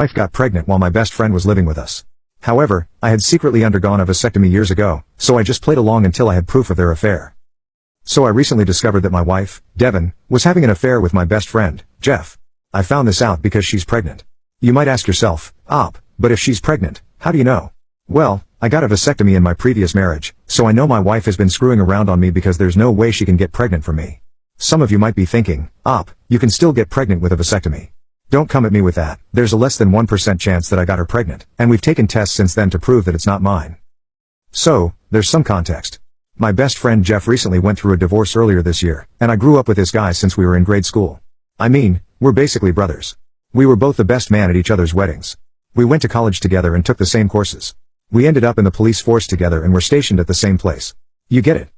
wife got pregnant while my best friend was living with us. However, I had secretly undergone a vasectomy years ago, so I just played along until I had proof of their affair. So I recently discovered that my wife, Devin, was having an affair with my best friend, Jeff. I found this out because she's pregnant. You might ask yourself, but if she's pregnant, how do you know? Well, I got a vasectomy in my previous marriage, so I know my wife has been screwing around on me because there's no way she can get pregnant from me. Some of you might be thinking, you can still get pregnant with a vasectomy. Don't come at me with that. There's a less than 1% chance that I got her pregnant, and we've taken tests since then to prove that it's not mine. So, there's some context. My best friend Jeff recently went through a divorce earlier this year, and I grew up with this guy since we were in grade school. I mean, we're basically brothers. We were both the best man at each other's weddings. We went to college together and took the same courses. We ended up in the police force together and were stationed at the same place. You get it?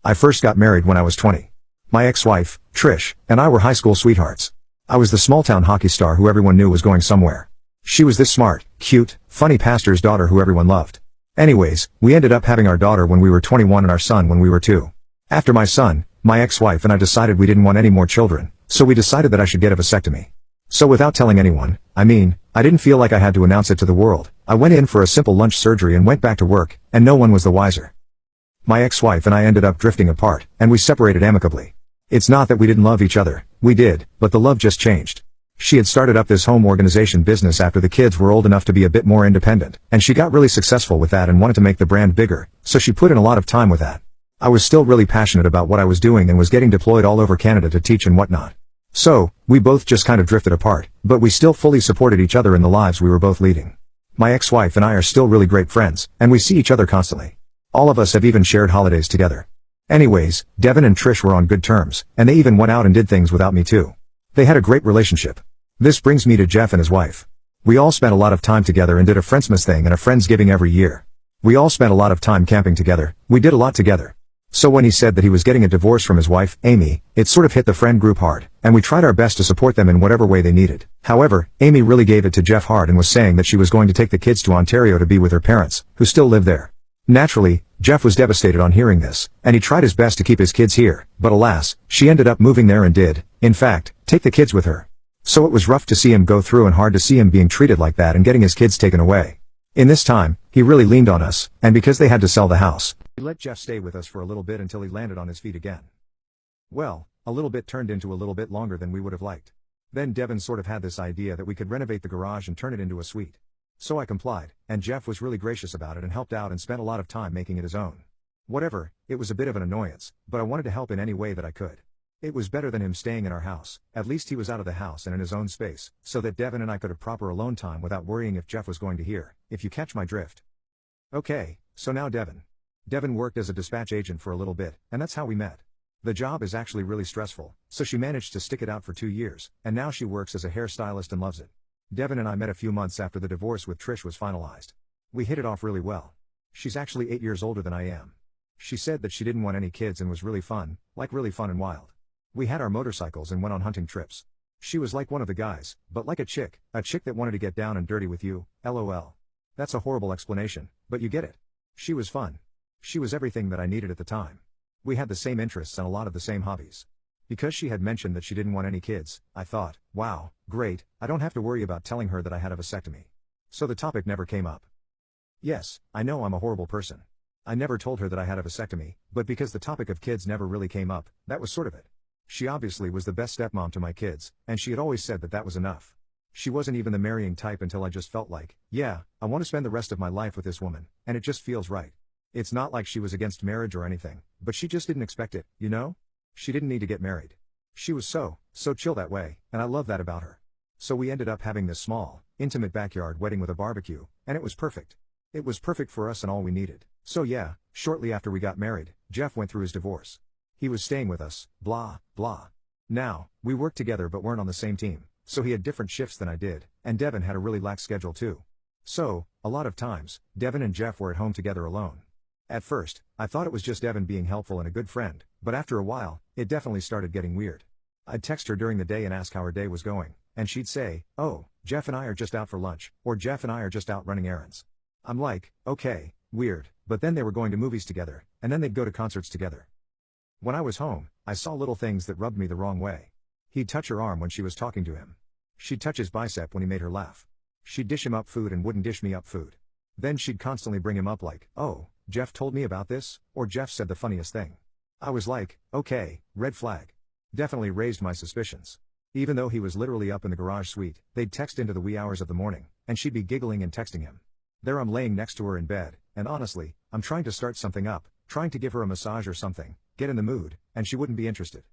I first got married when I was 20. My ex-wife, Trish, and I were high school sweethearts. I was the small-town hockey star who everyone knew was going somewhere. She was this smart, cute, funny pastor's daughter who everyone loved. Anyways, we ended up having our daughter when we were 21 and our son when we were 2. After my son, my ex-wife and I decided we didn't want any more children, so we decided that I should get a vasectomy. So without telling anyone, I didn't feel like I had to announce it to the world. I went in for a simple lunch surgery and went back to work, and no one was the wiser. My ex-wife and I ended up drifting apart, and we separated amicably. It's not that we didn't love each other, we did, but the love just changed. She had started up this home organization business after the kids were old enough to be a bit more independent, and she got really successful with that and wanted to make the brand bigger, so she put in a lot of time with that. I was still really passionate about what I was doing and was getting deployed all over Canada to teach and whatnot. So, we both just kind of drifted apart, but we still fully supported each other in the lives we were both leading. My ex-wife and I are still really great friends, and we see each other constantly. All of us have even shared holidays together. Anyways, Devin and Trish were on good terms, and they even went out and did things without me too. They had a great relationship. This brings me to Jeff and his wife. We all spent a lot of time together and did a Friendsmas thing and a Friendsgiving every year. We all spent a lot of time camping together, we did a lot together. So when he said that he was getting a divorce from his wife, Amy, it sort of hit the friend group hard, and we tried our best to support them in whatever way they needed. However, Amy really gave it to Jeff hard and was saying that she was going to take the kids to Ontario to be with her parents, who still live there. Naturally, Jeff was devastated on hearing this, and he tried his best to keep his kids here, but alas, she ended up moving there and did, in fact, take the kids with her. So it was rough to see him go through and hard to see him being treated like that and getting his kids taken away. In this time, he really leaned on us, and because they had to sell the house, we let Jeff stay with us for a little bit until he landed on his feet again. Well, a little bit turned into a little bit longer than we would have liked. Then Devin sort of had this idea that we could renovate the garage and turn it into a suite. So I complied, and Jeff was really gracious about it and helped out and spent a lot of time making it his own. Whatever, it was a bit of an annoyance, but I wanted to help in any way that I could. It was better than him staying in our house, at least he was out of the house and in his own space, so that Devin and I could have proper alone time without worrying if Jeff was going to hear, if you catch my drift. Okay, so now Devin. Devin worked as a dispatch agent for a little bit, and that's how we met. The job is actually really stressful, so she managed to stick it out for 2 years, and now she works as a hairstylist and loves it. Devin and I met a few months after the divorce with Trish was finalized. We hit it off really well. She's actually 8 years older than I am. She said that she didn't want any kids and was really fun and wild. We had our motorcycles and went on hunting trips. She was like one of the guys, but like a chick that wanted to get down and dirty with you, lol. That's a horrible explanation, but you get it. She was fun. She was everything that I needed at the time. We had the same interests and a lot of the same hobbies. Because she had mentioned that she didn't want any kids, I thought, wow, great, I don't have to worry about telling her that I had a vasectomy. So the topic never came up. Yes, I know I'm a horrible person. I never told her that I had a vasectomy, but because the topic of kids never really came up, that was sort of it. She obviously was the best stepmom to my kids, and she had always said that that was enough. She wasn't even the marrying type until I just felt like, yeah, I want to spend the rest of my life with this woman, and it just feels right. It's not like she was against marriage or anything, but she just didn't expect it, you know? She didn't need to get married. She was so chill that way, and I love that about her. So we ended up having this small, intimate backyard wedding with a barbecue, and it was perfect. It was perfect for us and all we needed. So yeah, shortly after we got married, Jeff went through his divorce. He was staying with us, blah, blah. Now, we worked together but weren't on the same team, so he had different shifts than I did, and Devin had a really lax schedule too. So, a lot of times, Devin and Jeff were at home together alone. At first, I thought it was just Devin being helpful and a good friend, but after a while, it definitely started getting weird. I'd text her during the day and ask how her day was going, and she'd say, oh, Jeff and I are just out for lunch, or Jeff and I are just out running errands. I'm like, okay, weird, but then they were going to movies together, and then they'd go to concerts together. When I was home, I saw little things that rubbed me the wrong way. He'd touch her arm when she was talking to him. She'd touch his bicep when he made her laugh. She'd dish him up food and wouldn't dish me up food. Then she'd constantly bring him up like, oh, Jeff told me about this, or Jeff said the funniest thing. I was like, okay, red flag. Definitely raised my suspicions. Even though he was literally up in the garage suite, they'd text into the wee hours of the morning, and she'd be giggling and texting him. There I'm laying next to her in bed, and honestly, I'm trying to start something up, trying to give her a massage or something, get in the mood, and she wouldn't be interested.